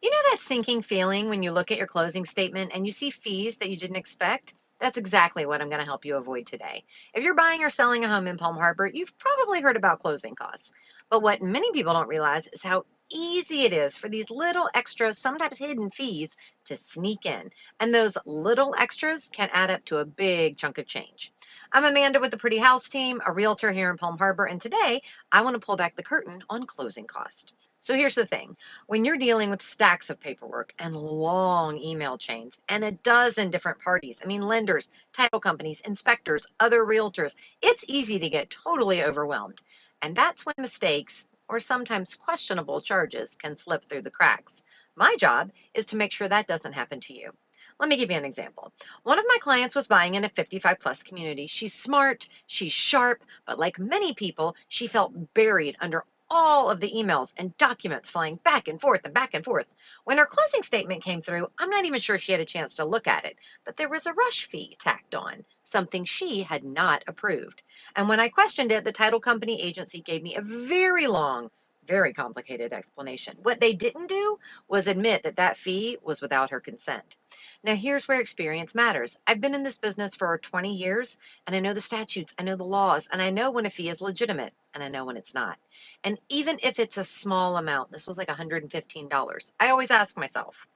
You know that sinking feeling when you look at your closing statement and you see fees that you didn't expect? That's exactly what I'm going to help you avoid today. If you're buying or selling a home in Palm Harbor, you've probably heard about closing costs. But what many people don't realize is how easy it is for these little extras, sometimes hidden fees, to sneak in. And those little extras can add up to a big chunk of change. I'm Amanda with the Pretty House team, a realtor here in Palm Harbor, and today I want to pull back the curtain on closing cost. So here's the thing. When you're dealing with stacks of paperwork and long email chains and a dozen different parties, I mean, lenders, title companies, inspectors, other realtors, it's easy to get totally overwhelmed. And that's when mistakes or sometimes questionable charges can slip through the cracks. My job is to make sure that doesn't happen to you. Let me give you an example. One of my clients was buying in a 55 plus community. She's smart, she's sharp, but like many people, she felt buried under all of the emails and documents flying back and forth and back and forth. When her closing statement came through, I'm not even sure she had a chance to look at it, but there was a rush fee tacked on, something she had not approved. And when I questioned it, the title company agency gave me a very long, very complicated explanation. What they didn't do was admit that that fee was without her consent. Now, here's where experience matters. I've been in this business for 20 years, and I know the statutes, I know the laws, and I know when a fee is legitimate, and I know when it's not. And even if it's a small amount, this was like $115, I always ask myself,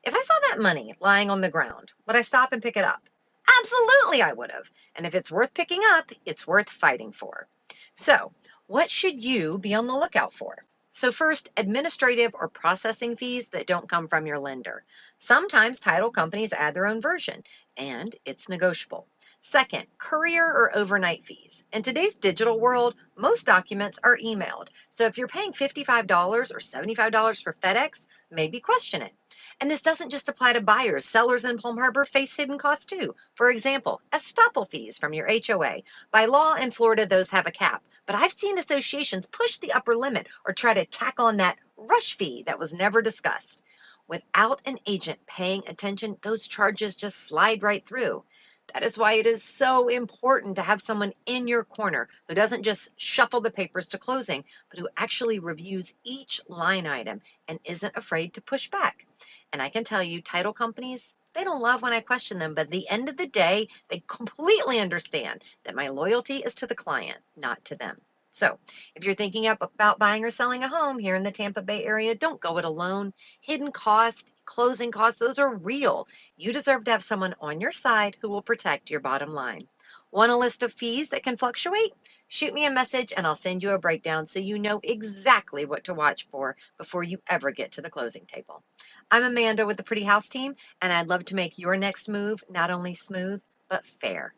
if I saw that money lying on the ground, would I stop and pick it up? Absolutely, I would have. And if it's worth picking up, it's worth fighting for. So, what should you be on the lookout for? So first, administrative or processing fees that don't come from your lender. Sometimes title companies add their own version, and it's negotiable. Second, courier or overnight fees. In today's digital world, most documents are emailed. So if you're paying $55 or $75 for FedEx, maybe question it. And this doesn't just apply to buyers. Sellers in Palm Harbor face hidden costs too. For example, estoppel fees from your HOA. By law in Florida, those have a cap. But I've seen associations push the upper limit or try to tack on that rush fee that was never discussed. Without an agent paying attention, those charges just slide right through. That is why it is so important to have someone in your corner who doesn't just shuffle the papers to closing, but who actually reviews each line item and isn't afraid to push back. And I can tell you, title companies, they don't love when I question them, but at the end of the day, they completely understand that my loyalty is to the client, not to them. So if you're thinking about buying or selling a home here in the Tampa Bay area, don't go it alone. Hidden costs, closing costs, those are real. You deserve to have someone on your side who will protect your bottom line. Want a list of fees that can fluctuate? Shoot me a message and I'll send you a breakdown so you know exactly what to watch for before you ever get to the closing table. I'm Amanda with the Pretty House team, and I'd love to make your next move not only smooth, but fair.